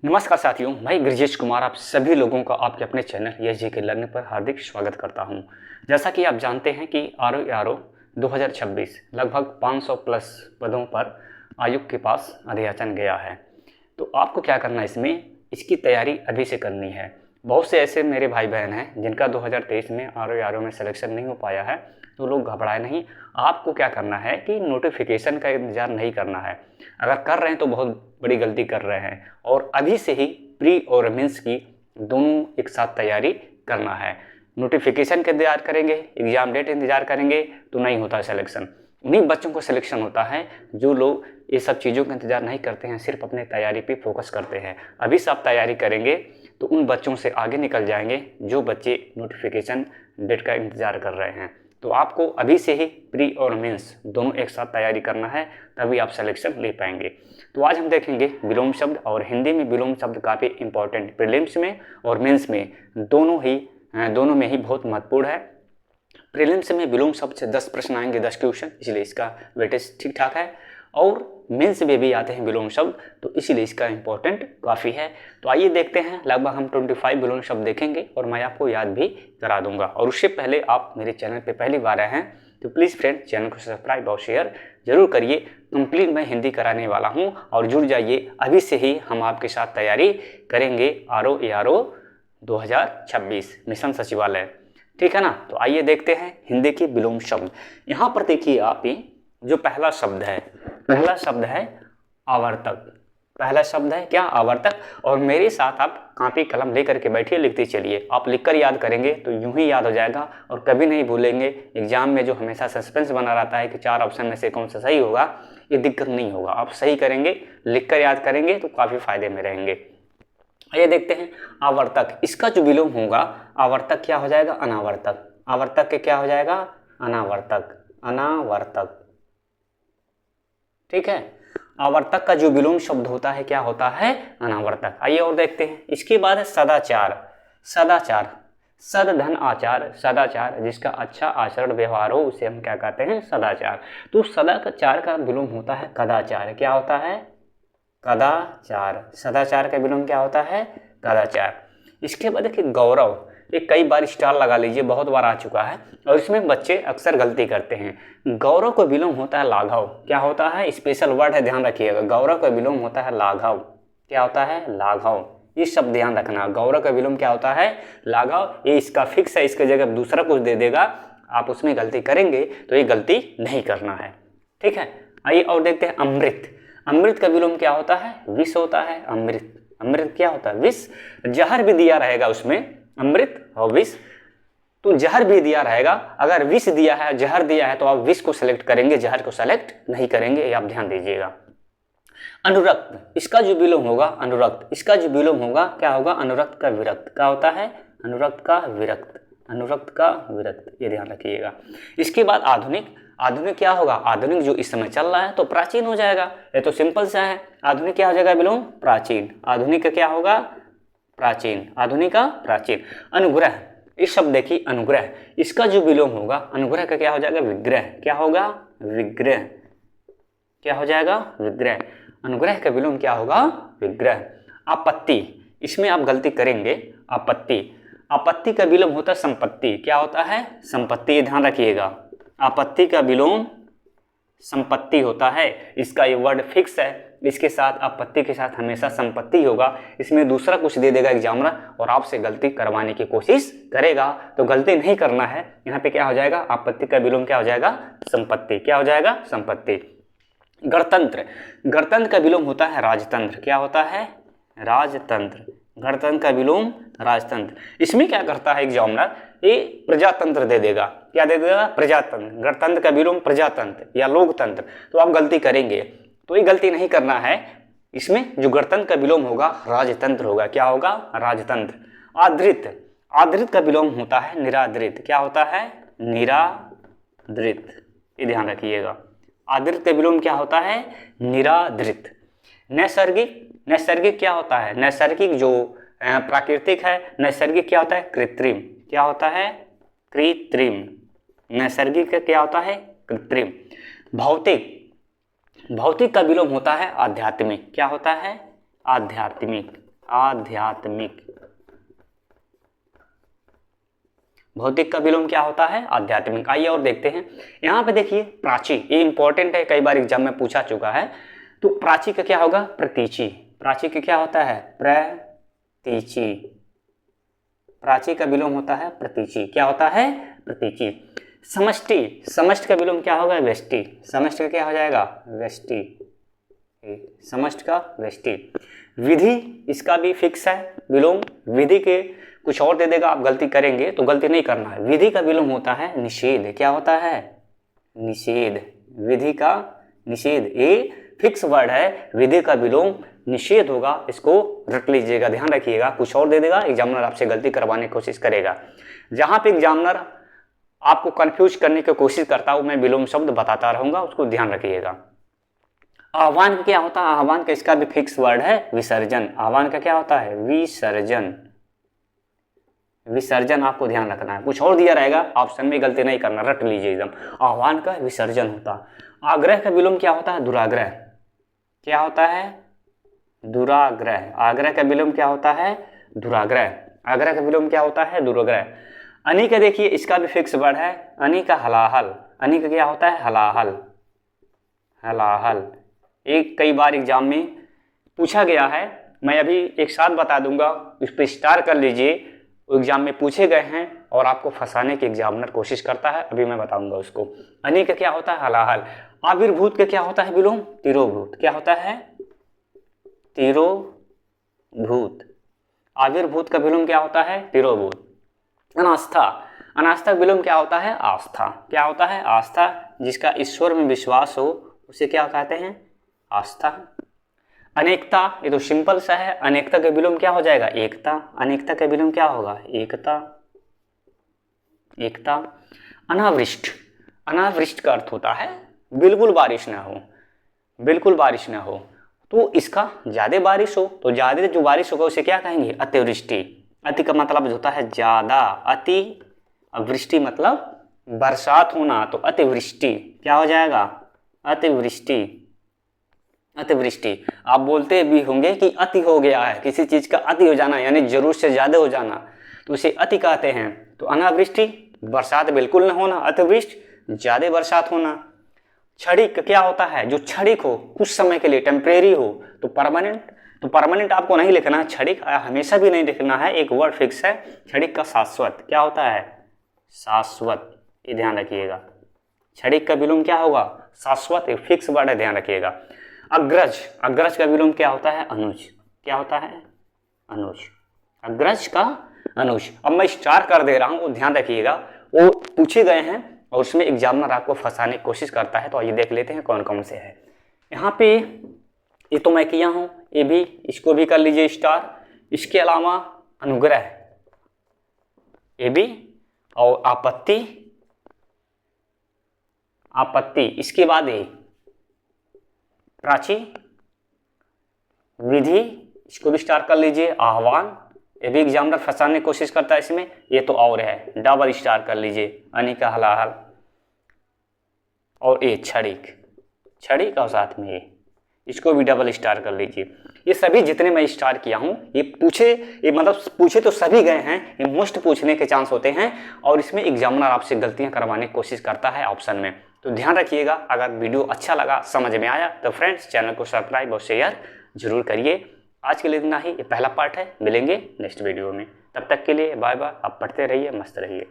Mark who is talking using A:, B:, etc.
A: नमस्कार साथियों, मैं ब्रजेश कुमार आप सभी लोगों का आपके अपने चैनल यस जीके लर्निंग पर हार्दिक स्वागत करता हूं। जैसा कि आप जानते हैं कि आरओ 2026 लगभग 500 प्लस पदों पर आयोग के पास अधियाचन गया है। तो आपको क्या करना है, इसकी तैयारी अभी से करनी है। बहुत से ऐसे मेरे भाई बहन हैं जिनका 2023 में आरओ में सिलेक्शन नहीं हो पाया है, तो लोग घबराए नहीं। आपको क्या करना है कि नोटिफिकेशन का इंतज़ार नहीं करना है। अगर कर रहे हैं तो बहुत बड़ी गलती कर रहे हैं, और अभी से ही प्री और मेंस की दोनों एक साथ तैयारी करना है। नोटिफिकेशन का इंतजार करेंगे, एग्ज़ाम डेट इंतजार करेंगे तो नहीं होता सिलेक्शन। उन्हीं बच्चों को सिलेक्शन होता है जो लोग ये सब चीज़ों का इंतजार नहीं करते हैं, सिर्फ अपने तैयारी पे फोकस करते हैं। अभी से आप तैयारी करेंगे तो उन बच्चों से आगे निकल जाएंगे जो बच्चे नोटिफिकेशन डेट का इंतजार कर रहे हैं। तो आपको अभी से ही प्री और मेंस दोनों एक साथ तैयारी करना है, तभी आप सिलेक्शन ले पाएंगे। तो आज हम देखेंगे विलोम शब्द, और हिंदी में विलोम शब्द काफ़ी इंपॉर्टेंट, प्रीलिम्स में और मेंस में दोनों में ही बहुत महत्वपूर्ण है। प्रीलिम्स में विलोम शब्द से 10 प्रश्न आएंगे, 10 क्वेश्चन, इसलिए इसका वेटेज ठीक ठाक है। और मेंस में भी आते हैं विलोम शब्द, तो इसीलिए इसका इंपॉर्टेंट काफ़ी है। तो आइए देखते हैं, लगभग हम 25 विलोम शब्द देखेंगे और मैं आपको याद भी करा दूंगा। और उससे पहले आप मेरे चैनल पे पहली बार आए हैं तो प्लीज़ फ्रेंड चैनल को सब्सक्राइब और शेयर जरूर करिए। कंप्लीट मैं हिंदी कराने वाला हूं और जुड़ जाइए। अभी से ही हम आपके साथ तैयारी करेंगे आरओ 2026 मिशन सचिवालय, ठीक है ना। तो आइए देखते हैं हिंदी के विलोम शब्द। यहाँ पर देखिए आप, जो पहला शब्द है आवर्तक। पहला शब्द है क्या? आवर्तक। और मेरे साथ आप कॉपी कलम लेकर के बैठिए, लिखते चलिए। आप लिखकर याद करेंगे तो यूं ही याद हो जाएगा और कभी नहीं भूलेंगे। एग्जाम में जो हमेशा सस्पेंस बना रहता है कि 4 ऑप्शन में से कौन सा सही होगा, ये दिक्कत नहीं होगा। आप सही करेंगे, लिखकर याद करेंगे तो काफ़ी फायदे में रहेंगे। ये देखते हैं आवर्तक। इसका जो विलोम होगा आवर्तक क्या हो जाएगा? अनावर्तक। आवर्तक के क्या हो जाएगा? अनावर्तक। ठीक है। आवर्तक का जो विलोम शब्द होता है क्या होता है? अनावर्तक। आइए और देखते हैं। इसके बाद है सदाचार। सद धन आचार, सदाचार, जिसका अच्छा आचरण व्यवहार हो उसे हम क्या कहते हैं? सदाचार। तो सदाचार का विलोम होता है कदाचार। क्या होता है? कदाचार। सदाचार का विलोम क्या होता है? कदाचार। इसके बाद देखिए गौरव। ये कई बार स्टार लगा लीजिए, बहुत बार आ चुका है और इसमें बच्चे अक्सर गलती करते हैं। गौरव का विलोम होता है लाघव। क्या होता है? स्पेशल वर्ड है, ध्यान रखिएगा। गौरव का विलोम होता है लाघव। क्या होता है? लाघव। ये शब्द ध्यान रखना। गौरव का विलोम क्या होता है? लाघव। ये इसका फिक्स है, इसके जगह दूसरा कुछ दे देगा, आप उसमें गलती करेंगे तो ये गलती नहीं करना है, ठीक है। आइए और देखते हैं अमृत। अमृत का विलोम क्या होता है? विष होता है। अमृत क्या होता है? विष। जहर भी दिया रहेगा उसमें, अमृत और विष, तो जहर भी दिया रहेगा। अगर विष दिया है, जहर दिया है, तो आप विष को सेलेक्ट करेंगे, जहर को सेलेक्ट नहीं करेंगे, ये आप ध्यान दीजिएगा। अनुरक्त। इसका जो विलोम होगा अनुरक्त। इसका जो विलोम होगा क्या होगा? अनुरक्त का विरक्त। क्या होता है? अनुरक्त का विरक्त। ये ध्यान रखिएगा। इसके बाद आधुनिक। आधुनिक क्या होगा? आधुनिक जो इस समय चल रहा है तो प्राचीन हो जाएगा। ये तो सिंपल सा है। आधुनिक क्या हो जाएगा विलोम? प्राचीन। आधुनिक का क्या होगा? प्राचीन। आधुनिक का प्राचीन। अनुग्रह। इस शब्द देखिए अनुग्रह। इसका जो विलोम होगा अनुग्रह का क्या हो जाएगा? विग्रह। क्या होगा? विग्रह। क्या हो जाएगा? विग्रह। अनुग्रह का विलोम क्या होगा? विग्रह। आपत्ति। इसमें आप गलती करेंगे। आपत्ति का विलोम होता है संपत्ति। क्या होता है? संपत्ति। ध्यान रखिएगा। आपत्ति का विलोम संपत्ति होता है। इसका ये वर्ड फिक्स है, इसके साथ आपत्ति के साथ हमेशा संपत्ति होगा। इसमें दूसरा कुछ दे देगा एग्जामिनर और आपसे गलती करवाने की कोशिश करेगा, तो गलती नहीं करना है। यहाँ पे क्या हो जाएगा? आपत्ति का विलोम क्या हो जाएगा? संपत्ति। क्या हो जाएगा? संपत्ति। गणतंत्र। गणतंत्र का विलोम होता है राजतंत्र। क्या होता है? राजतंत्र। गणतंत्र का विलोम राजतंत्र। इसमें क्या करता है एग्जामिनर? ये प्रजातंत्र दे देगा। क्या दे देगा? प्रजातंत्र। गणतंत्र का विलोम प्रजातंत्र या लोकतंत्र, तो आप गलती करेंगे, तो ये गलती नहीं करना है। इसमें जो गणतंत्र का विलोम होगा राजतंत्र होगा। क्या होगा? राजतंत्र। आदृत। आदृत का विलोम होता है निरादृत। क्या होता है? निरादृत। ये ध्यान रखिएगा। आदृत का विलोम क्या होता है? निरादृत। नैसर्गिक। नैसर्गिक क्या होता है? नैसर्गिक जो प्राकृतिक है। नैसर्गिक क्या होता है? कृत्रिम। क्या होता है? कृत्रिम। नैसर्गिक का क्या होता है? कृत्रिम। भौतिक। भौतिक का विलोम होता है आध्यात्मिक। क्या होता है? आध्यात्मिक। आध्यात्मिक। भौतिक का विलोम क्या होता है? आध्यात्मिक। आइए और देखते हैं। यहाँ पे देखिए प्राची, ये इंपॉर्टेंट है, कई बार एग्जाम में पूछा चुका है। तो प्राची का क्या होगा? प्रतीची। प्राची का क्या होता है? प्रतीची। प्राची का विलोम होता है प्रतीची। क्या होता है? प्रतीची। समष्टि, समष्टि का विलोम क्या होगा? व्यष्टि। समष्टि का क्या हो जाएगा? व्यष्टि। समष्टि का व्यष्टि। विधि, इसका भी फिक्स है विलोम। विधि के कुछ और दे देगा, आप गलती करेंगे तो गलती नहीं करना है। विधि का विलोम होता है निषेध। क्या होता है? निषेध। विधि का निषेध, ये फिक्स वर्ड है। विधि का विलोम निषेध होगा, इसको रट लीजिएगा, ध्यान रखिएगा। कुछ और दे देगा, एग्जामिनर आपसे गलती करवाने की कोशिश करेगा। जहां पे एग्जामिनर आपको कंफ्यूज करने की कोशिश करता हूं, मैं विलोम शब्द बताता रहूंगा, उसको ध्यान रखिएगा। आह्वान क्या होता है? आह्वान का इसका भी फिक्स वर्ड है विसर्जन। आह्वान का क्या होता है? विसर्जन। विसर्जन आपको ध्यान रखना है। कुछ और दिया रहेगा, ऑप्शन में गलती नहीं करना, रट लीजिए एकदम। आह्वान का विसर्जन होता। आग्रह का विलोम क्या होता है? दुराग्रह। क्या होता है? दुराग्रह। आग्रह का विलोम क्या होता है? दुराग्रह। आग्रह का विलोम क्या होता है? दुराग्रह। अनि का देखिए, इसका भी फिक्स वर्ड है। अनि का हलाहल। अनि का क्या होता है? हलाहल। हलाहल। एक कई बार एग्जाम में पूछा गया है, मैं अभी एक साथ बता दूंगा, उस पर स्टार कर लीजिए। एग्जाम में पूछे गए हैं और आपको फंसाने की एग्जामिनर कोशिश करता है, अभी मैं बताऊंगा उसको। अनि का क्या होता है? हलाहल। आविर्भूत का क्या होता है विलोम? तिरोभूत। क्या होता है? तिरोभूत। आविर्भूत का विलोम क्या होता है? तिरोभूत। अनास्था। अनास्था का विलोम क्या होता है? आस्था। क्या होता है? आस्था। जिसका ईश्वर में विश्वास हो उसे क्या कहते हैं? आस्था। अनेकता, ये तो सिंपल सा है। अनेकता का विलोम क्या हो जाएगा? एकता। अनेकता का विलोम क्या होगा? एकता। एकता। अनावृष्ट। अनावृष्ट का अर्थ होता है बिल्कुल बारिश ना हो। बिल्कुल बारिश ना हो, तो इसका ज्यादा बारिश हो, तो ज्यादा जो बारिश होगा उसे क्या कहेंगे? अतिवृष्टि। अति का मतलब होता है ज्यादा। अति, वृष्टि मतलब बरसात होना, तो अतिवृष्टि क्या हो जाएगा? अतिवृष्टि। अतिवृष्टि। आप बोलते भी होंगे कि अति हो गया है, किसी चीज का अति हो जाना यानी जरूर से ज्यादा हो जाना, तो उसे अति कहते हैं। तो अनावृष्टि, बरसात बिल्कुल न होना। अतिवृष्टि, ज्यादा बरसात होना। क्षणिक क्या होता है? जो क्षणिक हो, कुछ समय के लिए, टेम्परेरी हो। तो परमानेंट, तो परमानेंट आपको नहीं लिखना है, क्षणिक हमेशा भी नहीं लिखना है, एक वर्ड फिक्स है। क्षणिक का शाश्वत। क्या होता है? शाश्वत। ये ध्यान रखिएगा। क्षणिक का विलोम क्या होगा? शाश्वत। एक फिक्स वर्ड है, ध्यान रखिएगा। अग्रज। अग्रज का विलोम क्या होता है? अनुज। क्या होता है? अनुज। अग्रज का अनुज। अब मैं स्टार कर दे रहा हूं, वो ध्यान रखिएगा, वो पूछे गए हैं और उसमें एग्जामिनर आपको फंसाने की कोशिश करता है। तो आइए देख लेते हैं कौन कौन से है यहाँ पे। ये तो मैं किया हूं, ये भी, इसको भी कर लीजिए स्टार। इसके अलावा अनुग्रह, ये भी, और आपत्ति। आपत्ति। इसके बाद ये प्राची, विधि, इसको भी स्टार कर लीजिए। आह्वान, ये भी एग्जामिनर फंसाने की कोशिश करता है इसमें। ये तो और है, डबल स्टार कर लीजिए। अनि का हलाहल। और ये क्षणिक। क्षणिक और साथ में ये, इसको भी डबल स्टार कर लीजिए। ये सभी जितने मैं स्टार किया हूँ, ये मतलब पूछे तो सभी गए हैं, ये मोस्ट पूछने के चांस होते हैं और इसमें एग्जामिनर आपसे गलतियां करवाने की कोशिश करता है ऑप्शन में। तो ध्यान रखिएगा। अगर वीडियो अच्छा लगा, समझ में आया, तो फ्रेंड्स चैनल को सब्सक्राइब और शेयर जरूर करिए। आज के लिए इतना ही, ये पहला पार्ट है। मिलेंगे नेक्स्ट वीडियो में, तब तक के लिए बाय बाय। आप पढ़ते रहिए, मस्त रहिए।